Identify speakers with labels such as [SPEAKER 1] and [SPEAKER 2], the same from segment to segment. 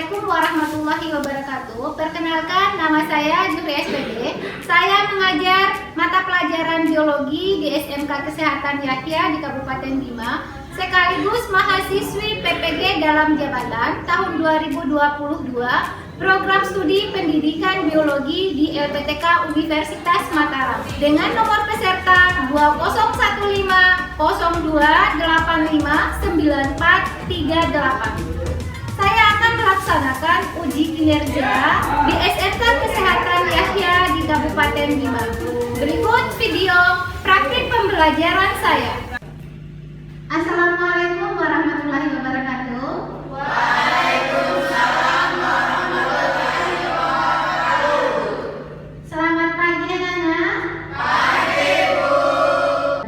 [SPEAKER 1] Assalamualaikum warahmatullahi wabarakatuh. Perkenalkan, nama saya Juri SPD. Saya mengajar mata pelajaran biologi di SMK Kesehatan Yahya di Kabupaten Bima, sekaligus mahasiswi PPG dalam jabatan tahun 2022, program studi pendidikan biologi di LPTK Universitas Mataram dengan nomor peserta 201502859438. Saya akan melaksanakan uji kinerja di SMK Kesehatan Yahya di Kabupaten Bima. Berikut video praktik pembelajaran saya. Assalamualaikum warahmatullahi wabarakatuh.
[SPEAKER 2] Waalaikumsalam warahmatullahi wabarakatuh.
[SPEAKER 1] Selamat pagi anak-anak.
[SPEAKER 2] Pagi, Bu.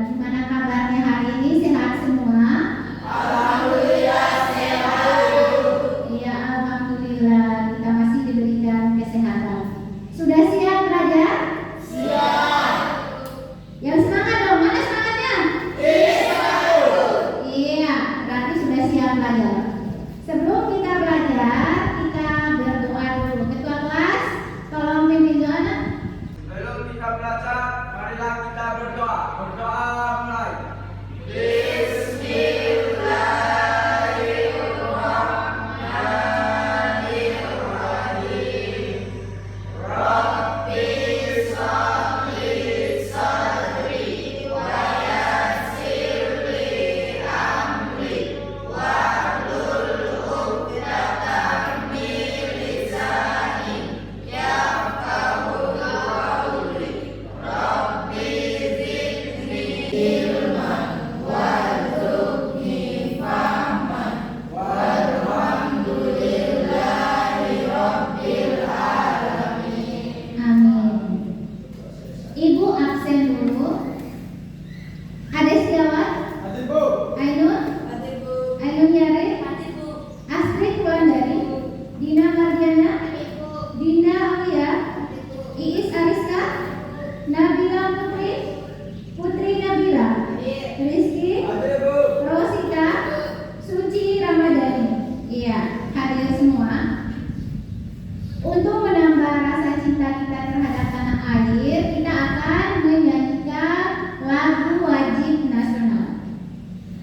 [SPEAKER 1] Gimana kabarnya hari ini? Sehat semua?
[SPEAKER 2] Alhamdulillah sehat, Bu.
[SPEAKER 1] Iya, alhamdulillah kita masih diberikan kesehatan. Sudah siap belajar?
[SPEAKER 2] Siap.
[SPEAKER 1] Yang semangat dong, mana semangatnya? Iya, berarti sudah siap belajar. Sebelum kita belajar, kita berdoa dulu. Ketua kelas, tolong pimpin doa.
[SPEAKER 3] Sebelum kita belajar, marilah kita berdoa. Berdoa mulai.
[SPEAKER 1] Amin. Ibu absen dulu. Ada siapa?
[SPEAKER 3] Hadir, Bu.
[SPEAKER 1] Ainun? Ainun Yare? Astrid Wulandari? Dina Mardiana? Dina Aulia? Iis Ariska? Nabila Putri? Putri Nabila? Rizky?
[SPEAKER 3] Hadir, Bu.
[SPEAKER 1] Rosita? Suci Ramadhani? Iya, hadir semua. Untuk menambah rasa cinta kita terhadap tanah air, kita akan menyanyikan lagu wajib nasional.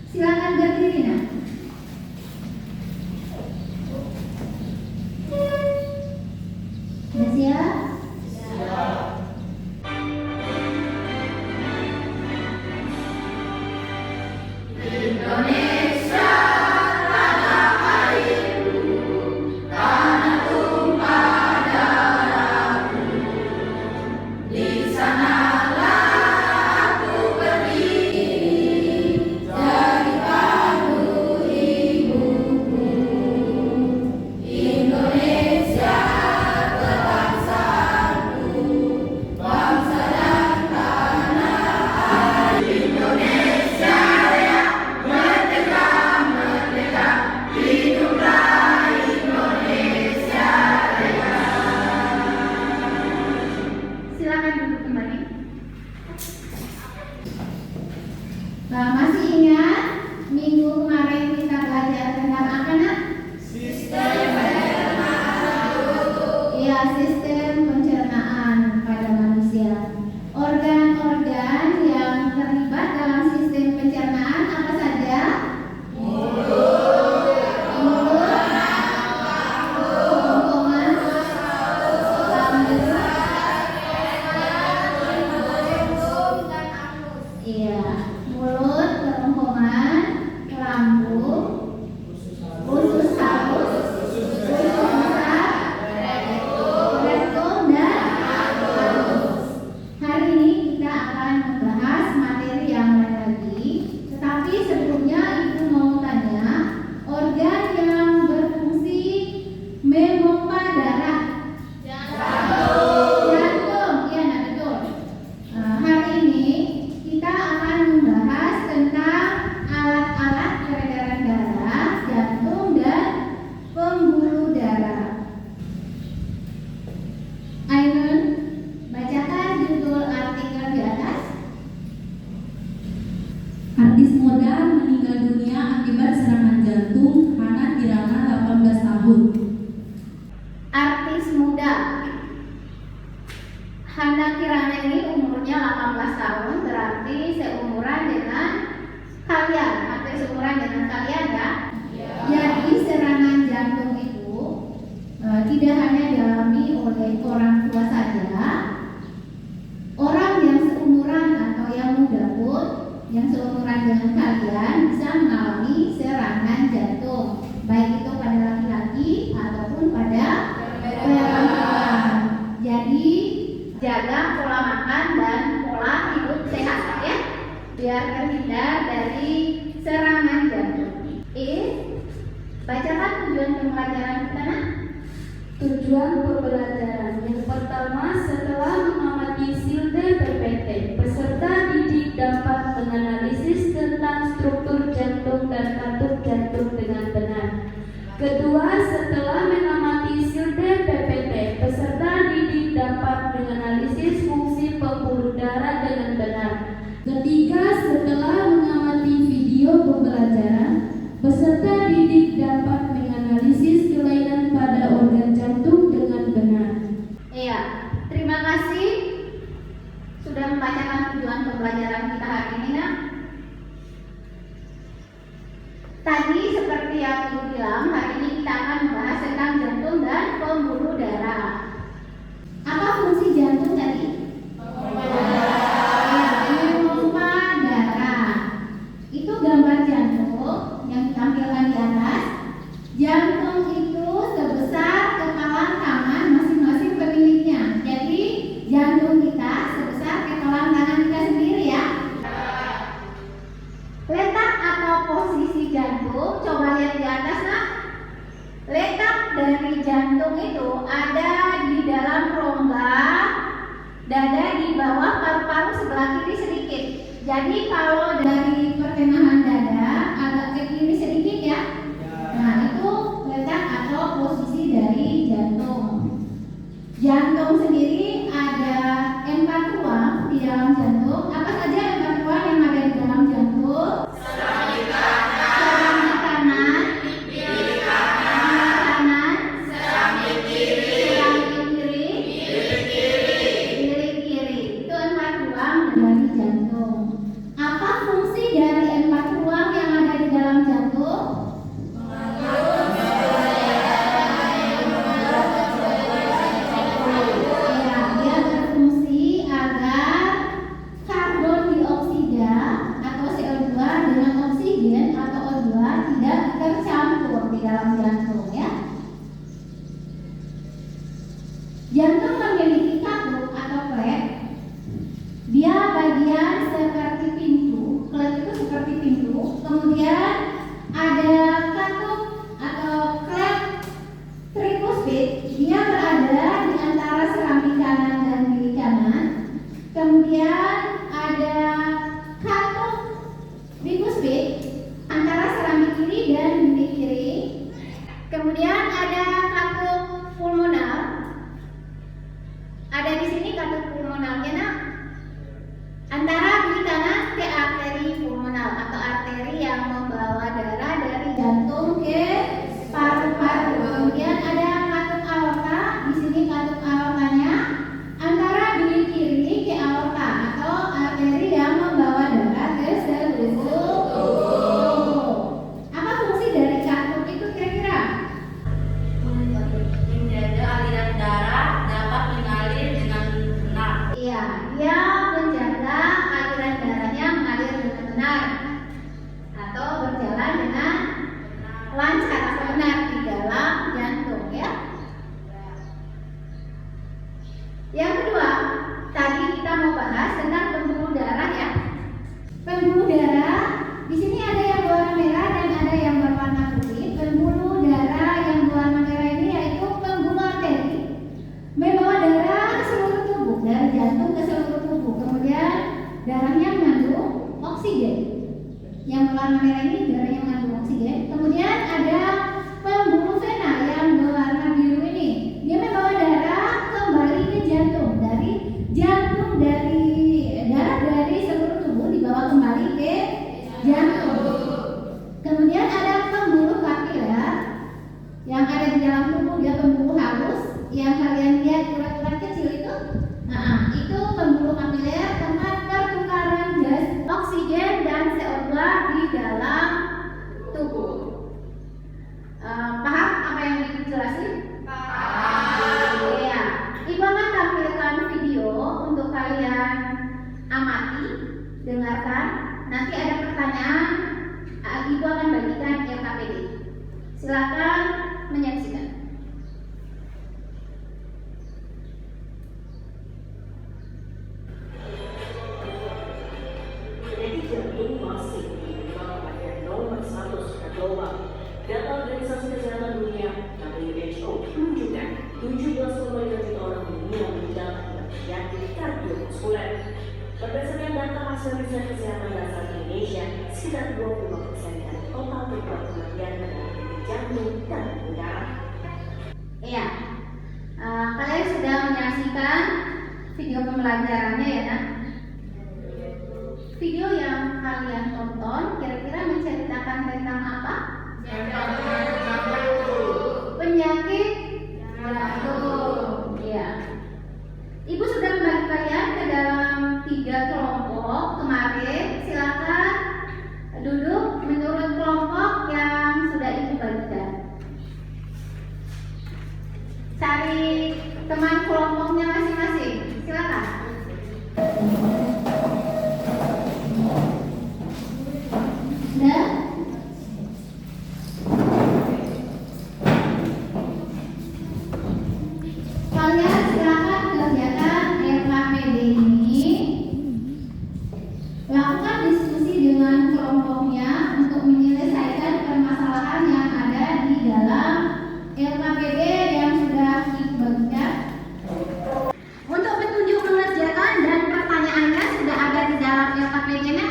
[SPEAKER 1] Silakan berdiri, Nak. Sudah siap?
[SPEAKER 2] Indonesia tanah airku, tanah tumpah darahku. Di sanalah aku berdiri, jadi padu ibuku. Indonesia kebangsaanku, bangsa dan tanah air. Indonesia raya, merdeka, merdeka, hiduplah Indonesia raya.
[SPEAKER 1] Silakan duduk kembali. Masih ingat minggu kemarin kita belajar tentang apa, Nak? Iya, sistem pencernaan pada manusia. Organ-organ yang terlibat dalam sistem pencernaan apa saja? Mulut, kerongkongan, lambung. Iya, mulut, kerongkongan, lambung, usus halus, usus besar, rektum, Ya, Hana Kirana ini umurnya 18 tahun, berarti seumuran dengan kalian, hampir seumuran dengan kalian ya. Jadi serangan jantung itu tidak hanya dialami oleh orang tua saja, orang yang seumuran atau yang muda pun, yang seumuran dengan kalian bisa mengalami serangan jantung, baik itu pada laki-laki ataupun pada perempuan. Jadi jaga pola makan dan pola hidup sehat ya, biar terhindar dari serangan jantung. Bacakan tujuan pembelajaran kita nak.
[SPEAKER 2] Tujuan pembelajaran yang pertama, setelah mengamati silde PPT, peserta didik dapat menganalisis tentang struktur jantung dan katup jantung dengan benar. Kedua, setelah mengamati silde PPT, peserta didik dapat menganalisis fungsi pembuluh darah dengan benar. Ketiga, setelah mengamati video pembelajaran, peserta didik dapat menganalisis kelainan pada organ jantung dengan benar.
[SPEAKER 1] Iya, terima kasih sudah membacakan tujuan pembelajaran kita hari ini nak. Tadi seperti yang aku bilang, hari ini kita akan membahas tentang jantung dan pembuluh darah. Apa fungsi jantung tadi? Memompa darah. Itu gambar jantung yang ditampilkan di atas. Jantung itu sebesar kepalan tangan masing-masing pemiliknya. Jadi jantung kita sebesar kepalan tangan kita sendiri ya. Letak atau posisi jantung, coba lihat di atas nak. Letak dari jantung itu ada di dalam rongga dada di bawah paru-paru sebelah kiri sedikit. Jadi kalau dari pertengahan dada agak ke kiri sedikit ya. Nah itu letak atau posisi dari jantung. Jantung sendiri ada 4 ruang di dalam jantung. Apa saja 4 ruang yang ada di dalam jantung? Serangan kanan, serangan kiri, bilik kiri. Itu 4 ruang dari jantung. Apa fungsi dari 4 ruang yang ada di dalam jantung? Ya, dia berfungsi agar karbon dioksida atau CO2 dengan oksigen atau O2 tidak tercampur di dalam jantung ya. Jantung memiliki katup atau klep. Dia bagian seperti pintu. Klep itu seperti pintu. Kemudian ada katup atau klep tricuspid. Dia berada di antara serambi kanan dan kiri kanan. Kemudian ada katup bicuspid antara serambi kiri dan bilik kiri. Kemudian ada katup pulmonal. Ada di sini katup pulmonalnya nak. Antara bilik kanan ke arteri pulmonal atau arteri yang membawa darah dari jantung ke paru-paru. Kemudian ada katup aorta. Di sini katup aortanya antara bilik kiri ke aorta atau arteri yang membawa darah ke seluruh tubuh. Apa fungsi dari katup itu kira-kira?
[SPEAKER 2] Menjaga aliran darah dapat mengalir dengan benar.
[SPEAKER 1] Iya, dia menjaga aliran darahnya mengalir dengan benar atau berjalan dengan lancar atau benar di dalam jantung ya. Yang kedua, tadi kita mau bahas tentang pembuluh darah ya. Pembuluh darah di sini ada yang berwarna merah dan ada yang berwarna putih. Pembuluh darah yang berwarna merah ini yaitu pembuluh arteri, membawa darah ke seluruh tubuh, dari jantung ke seluruh tubuh. Kemudian darahnya mengandung oksigen. Yang berwarna merah ini darahnya mengandung oksigen. Kemudian ada pembuluh vena yang berwarna biru ini. Dia membawa darah kembali ke jantung. Dari darah dari seluruh tubuh dibawa kembali ke jantung. Kemudian ada pembuluh kapiler yang ada di dalam tubuh. Dia pembuluh halus yang kalian amati, dengarkan. Nanti ada pertanyaan, Ibu akan bagikan LKPD. Silakan menyaksikan.
[SPEAKER 4] Penyakit jantung masih menyumbang kematian nomor 1 secara global. Data Organisasi Kesehatan Dunia (WHO) menunjukkan 17,5 juta orang meninggal dunia akibat penyakit kardiovaskuler. Berdasarkan data hasil riset kesehatan dasar Indonesia, sekitar 25% dari total penyebab kematian adalah penyakit jantung dan udara.
[SPEAKER 1] Iya, kalian sudah menyaksikan video pembelajarannya ya, nak? Video yang kalian tonton kira-kira menceritakan tentang apa? Penyakit jantung. Iya. Ibu sudah membagi kalian ke dalam 3 kelompok kemarin. Silakan duduk menurut kelompok yang sudah Ibu bagikan. Cari teman kelompoknya masing-masing. Silakan. Sudah? Kalian silakan kerjakan LKPD ini. Lakukan diskusi dengan kelompoknya untuk menyelesaikan permasalahan yang ada di dalam LKPD yang sudah dibagikan. Untuk petunjuk mengerjakan dan pertanyaannya sudah ada di dalam LKPD-nya.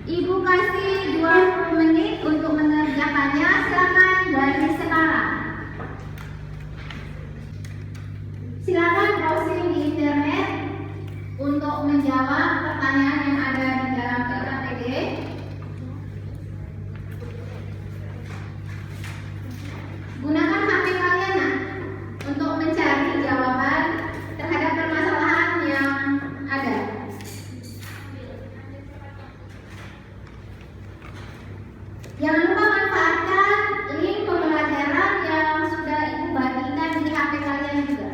[SPEAKER 1] Ibu kasih 20 menit untuk mengerjakannya. Silakan dari sekarang. Silakan browsing di internet untuk menjawab pertanyaan yang ada di dalam LKPD. Gunakan HP kalian nah, untuk mencari jawaban terhadap permasalahan yang ada. Jangan lupa manfaatkan link pembelajaran yang sudah Ibu bagikan di HP kalian juga.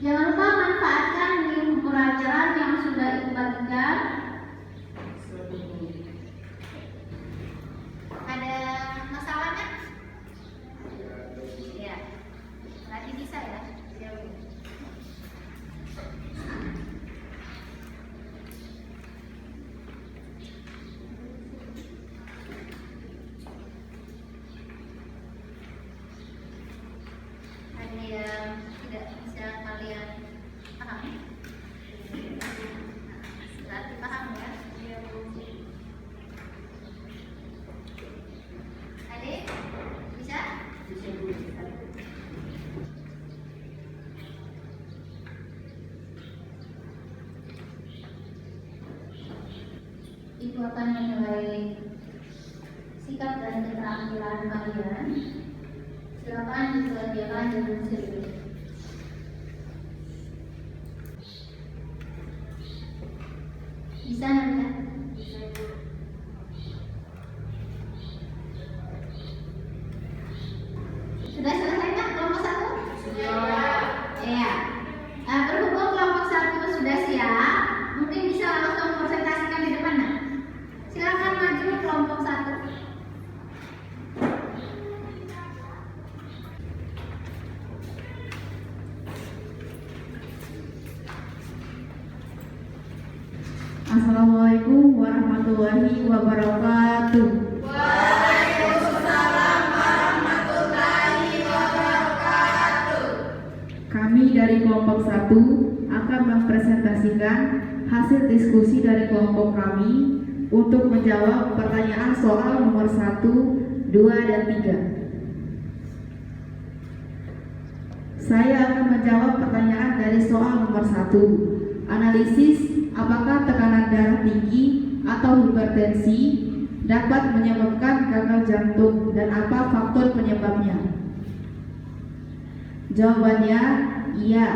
[SPEAKER 1] Jangan lupa manfaatkan link pembelajaran yang sudah Ibu bagikan. Ada masalahnya? Ya, nanti bisa ya. Ada yang tidak bisa kalian pahami? Berarti paham ya? Adik, bisa? Ibu akan menilai sikap dan keterampilan kalian. Silakan dikerjakan dengan serius. Bisa Nadia? Sudah selesai kan kelompok 1? Sudah. Iya. Berhubung kelompok 1 sudah siap, mungkin bisa langsung presentasikan di depan nah. Silakan maju kelompok 1.
[SPEAKER 5] Assalamualaikum warahmatullahi wabarakatuh.
[SPEAKER 1] Waalaikumsalam warahmatullahi wabarakatuh.
[SPEAKER 5] Kami dari kelompok 1 akan mempresentasikan hasil diskusi dari kelompok kami untuk menjawab pertanyaan soal nomor 1, 2, dan 3. Saya akan menjawab pertanyaan dari soal nomor 1. Analisis apakah tekanan darah tinggi atau hipertensi dapat menyebabkan gagal jantung dan apa faktor penyebabnya? Jawabannya, iya.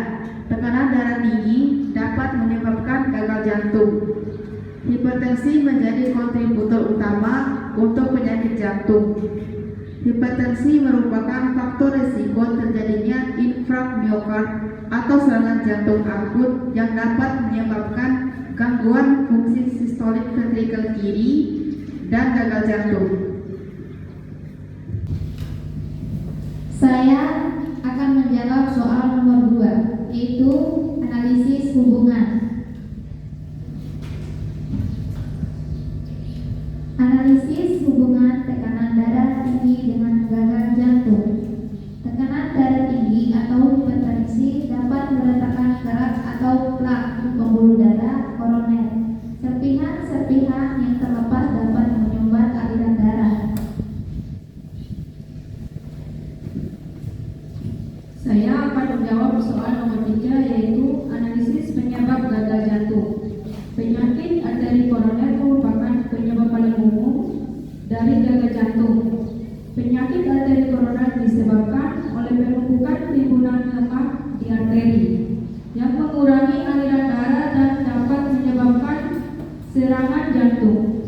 [SPEAKER 5] Tekanan darah tinggi dapat menyebabkan gagal jantung. Hipertensi menjadi kontributor utama untuk penyakit jantung. Hipertensi merupakan faktor risiko terjadinya infark miokard atau serangan jantung akut yang dapat menyebabkan gangguan fungsi sistolik ventrikel kiri dan gagal jantung.
[SPEAKER 2] Saya akan menjawab soal nomor 2, yaitu analisis hubungan. Analisis hubungan tekanan darah tinggi dengan gagal jantung. Tekanan darah tinggi atau hipertensi dapat meletakkan kerak atau plak di pembuluh darah koroner. Serpihan-serpihan yang terlepas dapat menyumbat aliran darah.
[SPEAKER 5] Saya akan menjawab soal nomor 3, yaitu analisis penyebab gagal jantung. Penyakit arteri koroner merupakan penyebab paling umum dari gagal jantung. Penyakit arteri koroner disebabkan oleh penumpukan timbunan lemak di arteri yang mengurangi aliran darah dan dapat menyebabkan serangan jantung.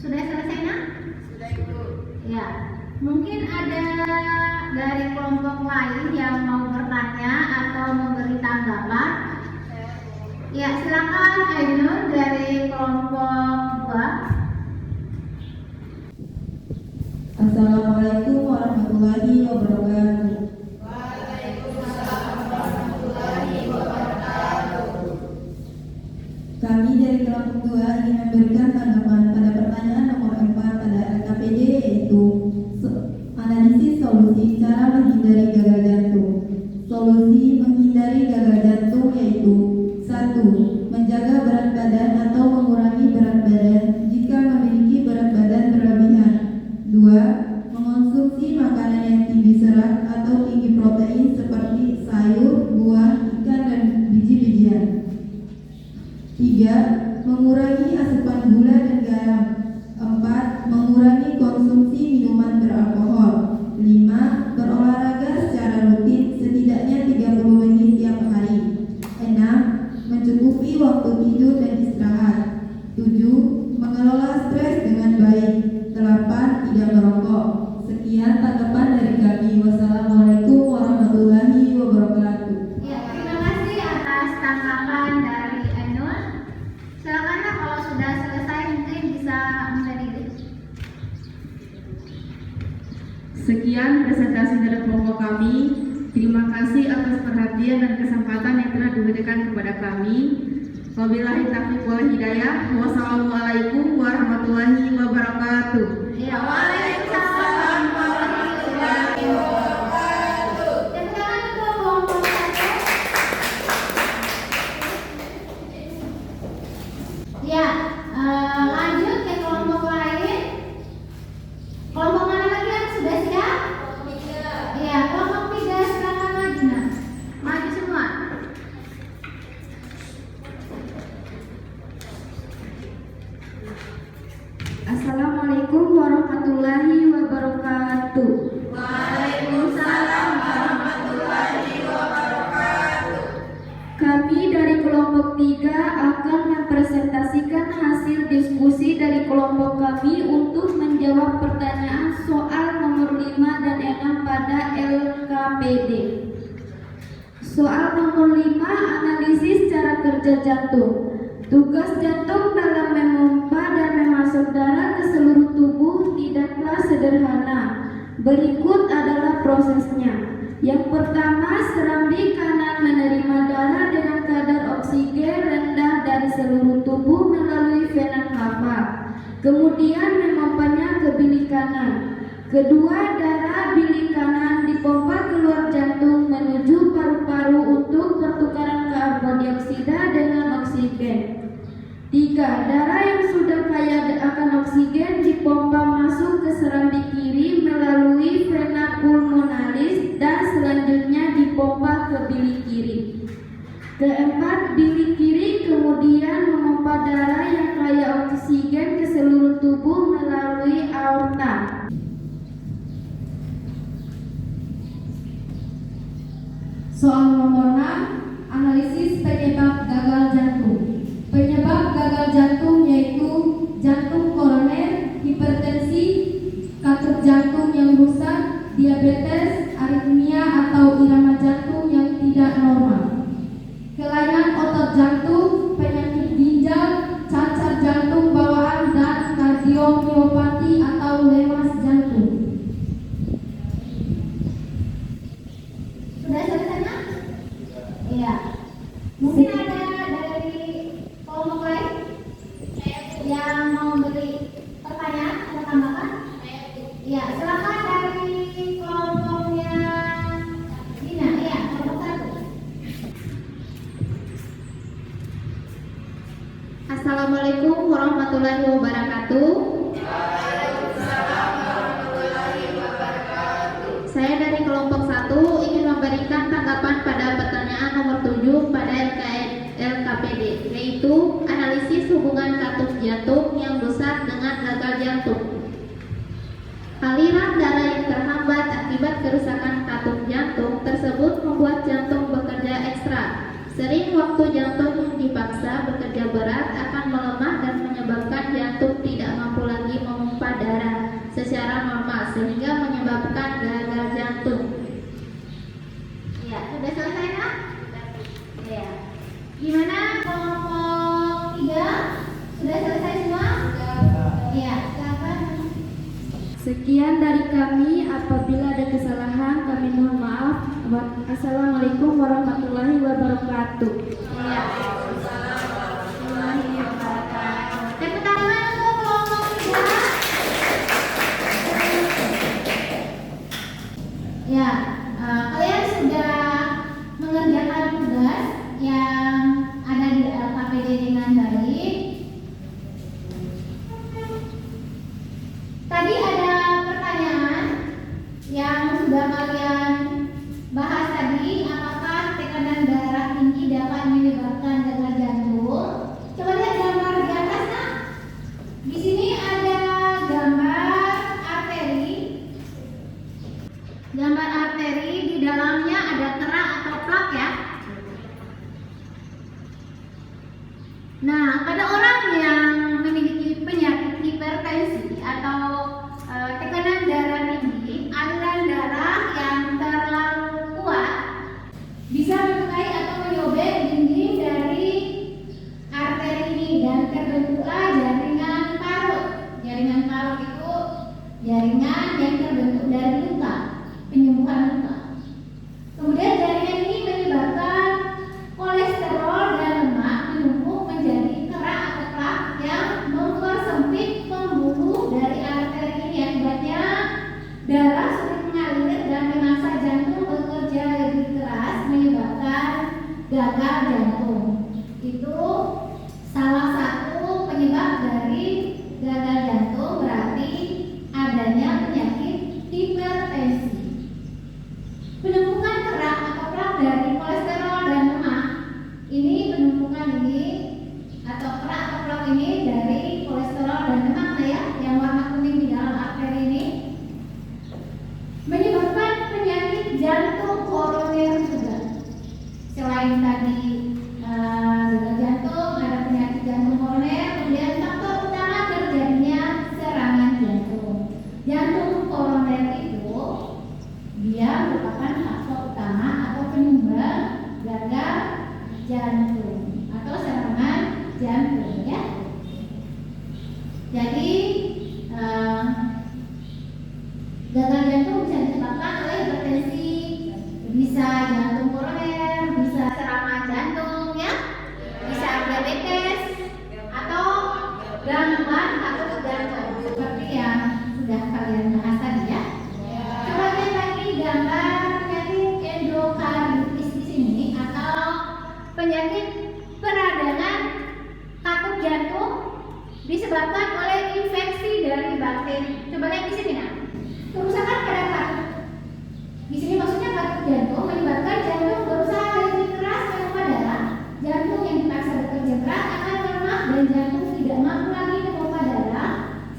[SPEAKER 1] Sudah selesai, nak?
[SPEAKER 3] Sudah, Ibu.
[SPEAKER 1] Ya, mungkin ada dari kelompok lain yang mau bertanya atau memberi tanggapan. Ya, silakan Ainur dari kelompok 2.
[SPEAKER 5] Assalamualaikum warahmatullahi wabarakatuh. Kami dari kelompok 2 ingin memberikan tanggapan pada pertanyaan nomor 4 pada LKPD, yaitu analisis solusi cara menghindari gagal jantung. Solusi menghindari gagal jantung yaitu 1. Menjaga berat badan atau mengurangi berat badan jika memiliki berat badan berlebihan. 2. Mengonsumsi makanan yang tinggi serat atau tinggi protein seperti sayur, buah, ikan, dan biji-bijian. 3. Mengurangi asupan gula dan garam. 4. Mengurangi konsumsi minuman beralkohol. 5. Berolahraga secara rutin setidaknya 30 menit tiap hari. 6. Mencukupi waktu tidur dan istirahat. 7. Mengelola stres dengan baik. 8. Tidak merokok. Sekian tanggapan dari kami. Wassalamualaikum warahmatullahi wabarakatuh.
[SPEAKER 1] Ya, terima kasih atas tanggapan dari Ainur. Silakan, nak, kalau sudah selesai mungkin bisa menjadi.
[SPEAKER 5] Sekian presentasi dari kelompok kami. Terima kasih atas perhatian dan kesempatan yang telah diberikan kepada kami. Wabillahi taufiq wal hidayah. Wassalamualaikum warahmatullahi wabarakatuh.
[SPEAKER 1] Ya, waalaikumsalam warahmatullahi wabarakatuh. Dan sekarang ke kelompok 1. Ya, lanjut ke kelompok lain. Kelompok mana lagi yang sudah siap? Iya, kelompok 3 silakan maju, nak. Maju semua.
[SPEAKER 2] Assalamualaikum warahmatullahi wabarakatuh.
[SPEAKER 1] Waalaikumsalam warahmatullahi wabarakatuh.
[SPEAKER 2] Kami dari kelompok 3 akan mempresentasikan hasil diskusi dari kelompok kami untuk menjawab pertanyaan soal nomor 5 dan 6 pada LKPD. Soal nomor 5, analisis cara kerja jantung. Tugas jantung dalam memompa dan memasuk darah ke seluruh tubuh tidaklah sederhana. Berikut adalah prosesnya. Yang pertama, serambi kanan menerima darah dengan kadar oksigen rendah dari seluruh tubuh melalui vena cava. Kemudian memompanya ke bilik kanan. Kedua, darah bilik kanan dipompa keluar jantung menuju paru-paru untuk pertukaran karbon dioksida dengan oksigen. 3. Darah yang sudah kaya akan oksigen dipompa masuk ke serambi kiri melalui vena pulmonalis Soal nomor 6, analisis penyebab gagal jantung. Penyebab gagal jantung yaitu jantung koroner, hipertensi, katup jantung yang rusak, diabetes, aritmia atau irama jantung yang tidak normal, kelainan otot jantung, penyakit ginjal, cacat jantung bawaan, dan kardiomiopati atau lemas jantung.
[SPEAKER 1] Sudah selesai, Nak? Iya. Mungkin ada dari kelompok lain yang mau beri pertanyaan atau tambahan? Iya, silakan dari kelompoknya Dina. Iya, kelompok 1.
[SPEAKER 5] Assalamualaikum warahmatullahi wabarakatuh. Saya dari kelompok 1 ingin memberikan tanggapan pada pertanyaan nomor 7 pada LKPD, yaitu analisis hubungan katup jantung yang rusak dengan gagal jantung. Aliran darah yang terhambat akibat kerusakan katup jantung tersebut membuat jantung bekerja ekstra. Sering waktu jantung yang dipaksa bekerja berat akan melemah dan menyebabkan jantung tidak mampu lagi memompa darah secara normal sehingga menyebabkan gagal jantung.
[SPEAKER 1] Iya, sudah selesai, Nak? Iya. Gimana kelompok 3? Sudah selesai semua? Iya, silakan.
[SPEAKER 2] Sekian dari kami. Apabila ada kesalahan, kami mohon maaf. Assalamualaikum warahmatullahi wabarakatuh.
[SPEAKER 1] Tepuk tangan untuk kelompok 3. Ya, kalian sudah mengerjakan tugas yang ada di LKPD dengan baik. Tadi ada pertanyaan yang sudah kalian bahas tadi, apakah tekanan darah tinggi dapat menyebabkan gagal jantung? Coba lihat gambar di atas, Nak. Di sini ada gambar arteri. Gambar arteri, di dalamnya ada kerak atau plak ya. Nah, pada orang yang memiliki penyakit hipertensi atau tekanan darah tinggi, aliran darah yang terlalu kuat bisa melukai atau menyobek dinding dari arteri ini dan terbentuklah jaringan parut. Jaringan parut itu jaringan yang terbentuk dari luka, penyembuhan luka. Kemudian jaringan ini menyebabkan kolesterol dan lemak menumpuk menjadi kerak atau plak yang mempersempit pembuluh dari arteri ini. Akibatnya darah sulit mengalir dan memaksa jantung bekerja lebih keras, menyebabkan gagal jantung. Itu salah satu penyebab dari gagal jantung, berarti adanya penyakit hipertensi. Penumpukan kerak atau plak dari kolesterol dan lemak ini, penumpukan ini atau kerak atau plak ini dari kolesterol dan lemak ya, yang warna kuning di dalam arteri ini, menyebabkan penyakit jantung koroner juga. Selain tadi gagal jantung, ada penyakit jantung koroner. Kemudian faktor utama terjadinya serangan jantung. Jantung koroner itu dia merupakan faktor utama atau penyumbang gagal jantung atau serangan jantung ya. Jadi gagal jantung bisa disebabkan oleh hipertensi, bisa jantung koroner, bisa serangan jantung ya, bisa diabetes atau gangguan katup jantung seperti yang sudah kalian bahas tadi ya. Coba lihat lagi gambar penyakit endokarditis di sini atau penyakit peradangan katup jantung disebabkan oleh infeksi dari bakteri. Coba lihat di sini ya. Kerusakan pada katup. Di sini maksudnya katup jantung menyebabkan jantung berusaha lebih keras memompa darah. Jantung yang dipaksa bekerja berat akan lemah dan jantung tidak mampu lagi memompa darah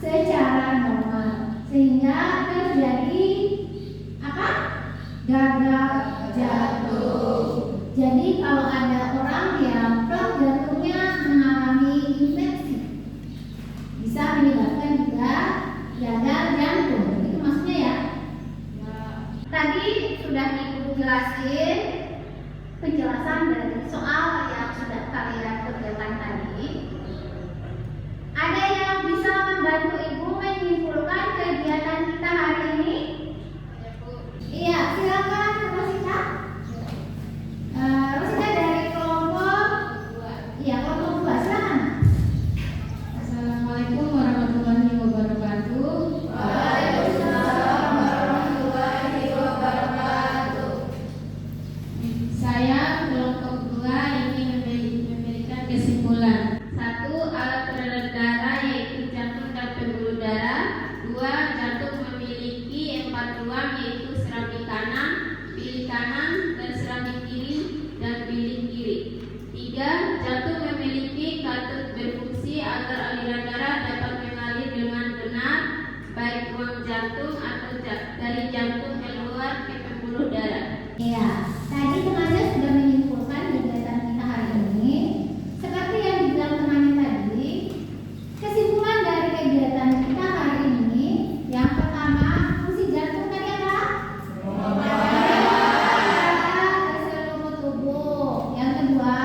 [SPEAKER 1] secara normal, sehingga terjadi apa? Gagal jantung. Tadi sudah Ibu jelasin penjelasan dari soal yang sudah kalian kerjakan tadi. Ada yang bisa membantu Ibu menyimpulkan kegiatan kita hari ini? Iya, silakan Rosita. Rosita dari kelompok, iya kelompok 2, silakan.
[SPEAKER 2] Assalamualaikum warahmatullahi wabarakatuh.
[SPEAKER 1] Waalaikumsalam warahmatullahi wabarakatuh.
[SPEAKER 2] Saya kelompok 2 ingin memberikan kesimpulan. 1. Alat peredam darah yaitu jantung dan pembuluh darah. 2. Jantung memiliki 4 ruang yaitu serambi kanan, bilik kanan, dan serambi kiri dan bilik kiri. 3. Jantung memiliki katut berfungsi agar aliran darah dapat mengalir dengan benar baik ruang jantung atau dari jantung keluar ke pembuluh darah.
[SPEAKER 1] Iya, tadi temannya sudah menyimpulkan kegiatan kita hari ini. Seperti yang dibilang temannya tadi, kesimpulan dari kegiatan kita hari ini, yang pertama, fungsi jantung tadi apa? Ke seluruh tubuh. Yang kedua,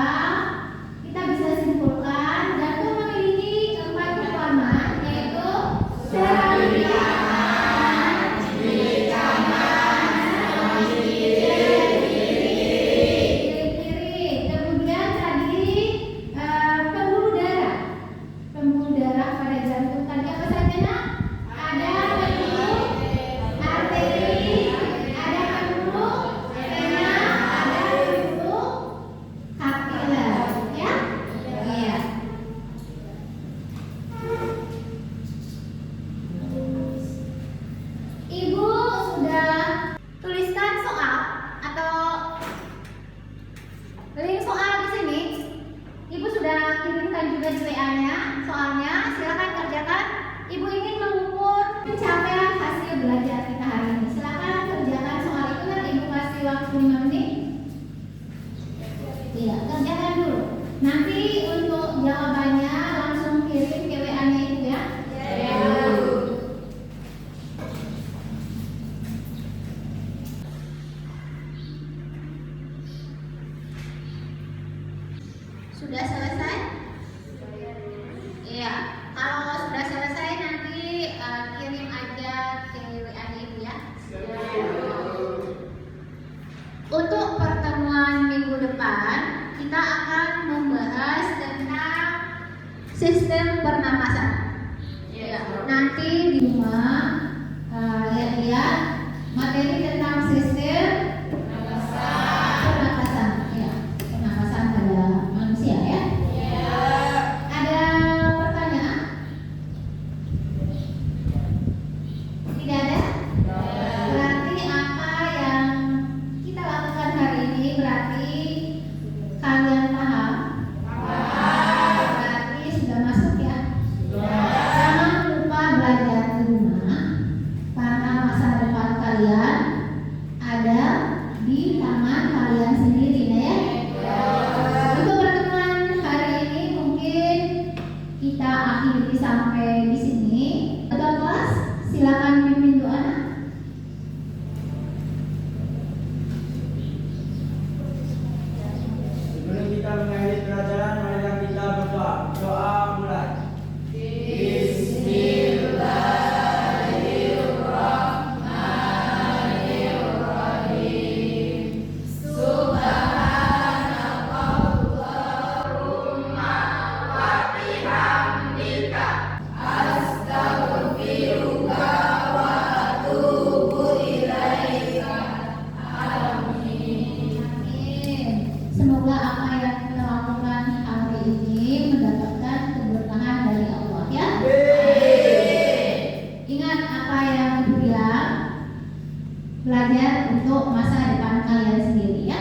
[SPEAKER 1] kita bisa simpulkan jantung memiliki 4 ruangan, yaitu serambi kanan, bilik kanan, serambi kiri. Kemudian tadi pembuluh darah. Pembuluh darah pada jantung tadi apa saja nak? Ada pembuluh arteri, ada pembuluh vena, ada pembuluh kapiler, ya? Iya. Ibu sudah tuliskan soal atau link soal di sini. Ibu sudah kirimkan juga di WA-nya soalnya. Silakan kerjakan. Ibu ingin mengukur pencapaian hasil belajar kita hari ini. Silakan kerjakan soal itu. Nanti Ibu kasih waktu 5 menit. Iya, kerjakan dulu. Nanti untuk jawabannya langsung kirim ke WA-nya Ibu ya. Sudah selesai? Iya. Kalau sudah selesai nanti kirim aja ke WA Ibu ya. Untuk pertemuan minggu depan kita akan membahas tentang sistem pernapasan. Ya. Nanti di rumah lihat-lihat materi tentang sistem pernapasan. Ya, pernapasan pada manusia ya. Ada pertanyaan? Tidak ada? Berarti apa yang kita lakukan hari ini berarti kalian paham? Berarti sudah masuk ya? Jangan lupa belajar di rumah karena masa depan kalian ada di tangan kalian sendiri ya. Untuk pertemuan hari ini mungkin kita akhiri sampai di sini. Ketua kelas, silakan pimpin doa.
[SPEAKER 3] Sebelum kita mengakhiri pelajaran, marilah kita berdoa. Doa mulai.
[SPEAKER 1] Amin. Semoga apa yang kita lakukan hari ini mendapatkan keberkahan dari Allah ya. Ingat apa yang Ibu bilang, belajar untuk masa depan kalian sendiri ya.